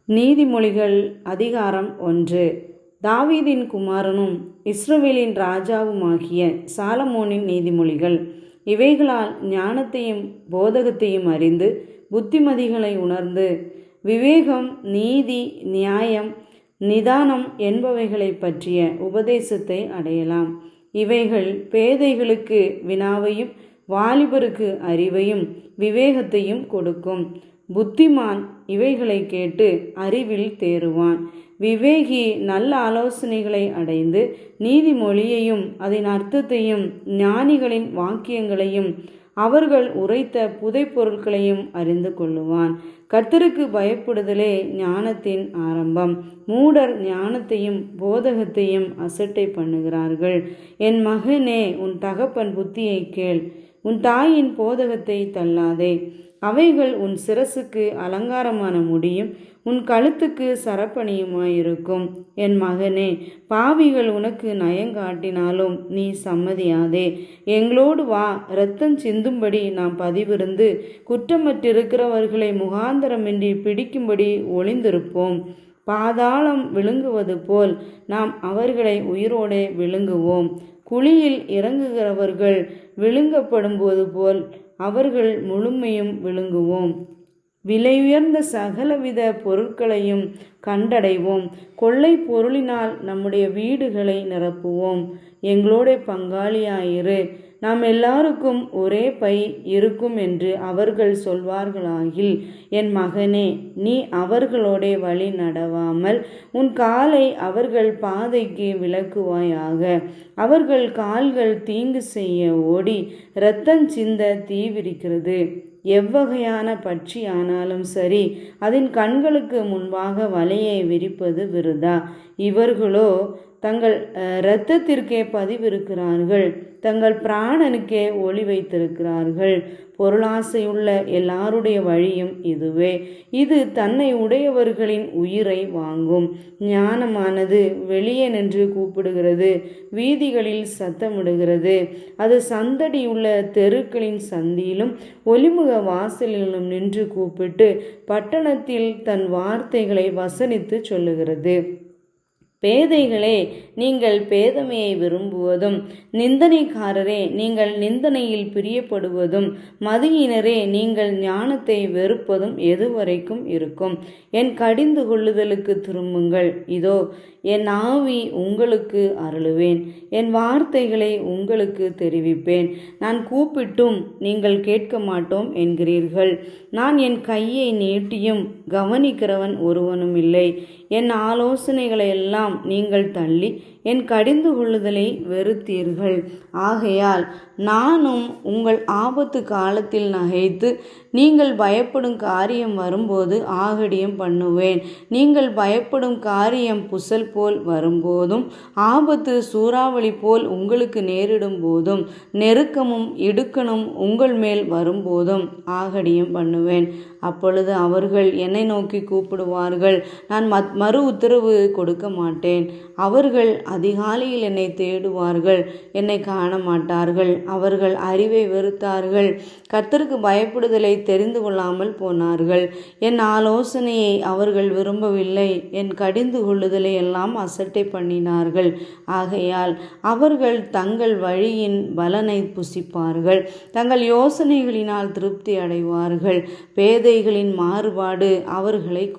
நீதிமொழிகள் அதிகாரம் 1. தாவீதின் குமாரனும் இஸ்ரவேலின் ராஜாவுமாகிய சாலமோனின் நீதிமொழிகள். இவைகளால் ஞானத்தையும் போதகத்தையும் அறிந்து புத்திமதிகளை உணர்ந்து விவேகம், நீதி, நியாயம், நிதானம் என்பவைகளை பற்றிய உபதேசத்தை அடையலாம். இவைகள் பேதைகளுக்கு வினாவையும் வாலிபருக்கு அறிவையும் விவேகத்தையும் கொடுக்கும். புத்திமான் இவைகளை கேட்டு அறிவில் தேறுவான். விவேகி நல்ல ஆலோசனைகளை அடைந்து நீதிமொழியையும் அதன் அர்த்தத்தையும் ஞானிகளின் வாக்கியங்களையும் அவர்கள் உரைத்த புதைப்பொருட்களையும் அறிந்து கொள்ளுவான். கர்த்தருக்கு பயப்படுதலே ஞானத்தின் ஆரம்பம். மூடர் ஞானத்தையும் போதகத்தையும் அசட்டை பண்ணுகிறார்கள். என் மகனே, உன் தகப்பன் புத்தியை கேள், உன் தாயின் போதகத்தை தள்ளாதே. அவைகள் உன் சிரசுக்கு அலங்காரமான முடியும், உன் கழுத்துக்கு சரப்பணியுமாயிருக்கும். என் மகனே, பாவிகள் உனக்கு நயங்காட்டினாலும் நீ சம்மதியாதே. எங்களோடு வா, இரத்தம் சிந்தும்படி நாம் பதிவிருந்து குற்றமற்றிருக்கிறவர்களை முகாந்தரமின்றி பிடிக்கும்படி ஒளிந்திருப்போம். பாதாளம் விழுங்குவது போல் நாம் அவர்களை உயிரோடே விழுங்குவோம். குழியில் இறங்குகிறவர்கள் விழுங்கப்படும்போது போல் அவர்கள் முழுமையும் விழுங்குவோம். விலையுயர்ந்த சகலவித பொருட்களையும் கண்டடைவோம். கொள்ளை பொருளினால் நம்முடைய வீடுகளை நிரப்புவோம். எங்களோட பங்காளியாயிரு, நாம் எல்லாருக்கும் ஒரே பை இருக்கும் என்று அவர்கள் சொல்வார்களாகில், என் மகனே, நீ அவர்களோட வழி நடவாமல் உன் காலை அவர்கள் பாதைக்கு விலக்குவாயாக. அவர்கள் கால்கள் தீங்கு செய்ய ஓடி இரத்தம் சிந்த தீவிரிக்கிறது. எவ்வகையான பட்சி ஆனாலும் சரி, அதன் கண்களுக்கு முன்பாக வலையை விரிப்பது விருதா. இவர்களோ தங்கள் இரத்தத்திற்கே பதிவிருக்கிறார்கள், தங்கள் பிராணனுக்கே ஒளி வைத்திருக்கிறார்கள். பொருளாசையுள்ள எல்லாருடைய வழியும் இதுவே. இது தன்னை உடையவர்களின் உயிரை வாங்கும். ஞானமானது வெளியே நின்று கூப்பிடுகிறது, வீதிகளில் சத்தமிடுகிறது. அது சந்தடியுள்ள தெருக்களின் சந்தியிலும் ஒலிமுக வாசலிலும் நின்று கூப்பிட்டு பட்டணத்தில் தன் வார்த்தைகளை வசனித்து சொல்லுகிறது. பேதைகளே, நீங்கள் பேதமையை விரும்புவதும், நிந்தனைக்காரரே, நீங்கள் நிந்தனையில் பிரியப்படுவதும், மதியினரே, நீங்கள் ஞானத்தை வெறுப்பதும் எதுவரைக்கும் இருக்கும்? என் கடிந்து கொள்ளுதலுக்கு திரும்புங்கள். இதோ என் ஆவி உங்களுக்கு அருளுவேன், என் வார்த்தைகளை உங்களுக்கு தெரிவிப்பேன். நான் கூப்பிட்டும் நீங்கள் கேட்க மாட்டோம் என்கிறீர்கள். நான் என் கையை நீட்டியும் கவனிக்கிறவன் ஒருவனும் இல்லை. என் ஆலோசனைகளை எல்லாம் நீங்கள் தள்ளி என் கடிந்து கொள்ளுதலை வெறுத்தீர்கள். ஆகையால் நானும் உங்கள் ஆபத்து காலத்தில் நகைத்து நீங்கள் பயப்படும் காரியம் வரும்போது ஆகடியம் பண்ணுவேன். நீங்கள் பயப்படும் காரியம் புசல் போல் வரும்போதும், ஆபத்து சூறாவளி போல் உங்களுக்கு நேரிடும் போதும், நெருக்கமும் இடுக்கணும் உங்கள் மேல் வரும்போதும் ஆகடியம் பண்ணுவேன். அப்பொழுது அவர்கள் என்னை நோக்கி கூப்பிடுவார்கள், நான் மறு உத்தரவு கொடுக்க மாட்டேன். அவர்கள் அதிகாலையில் என்னை தேடுவார்கள், என்னை காண மாட்டார்கள். அவர்கள் அறிவை வெறுத்தார்கள், கர்த்தருக்கு பயப்படுதலை தெரிந்து கொள்ளாமல் போனார்கள். என் ஆலோசனையை அவர்கள் விரும்பவில்லை, என் கடிந்து கொள்ளுதலை எல்லாம் அசட்டை பண்ணினார்கள். ஆகையால் அவர்கள் தங்கள் வழியின் பலனை புசிப்பார்கள், தங்கள் யோசனைகளினால் திருப்தி அடைவார்கள். பேதைகளின் மாறுபாடு அவர்களை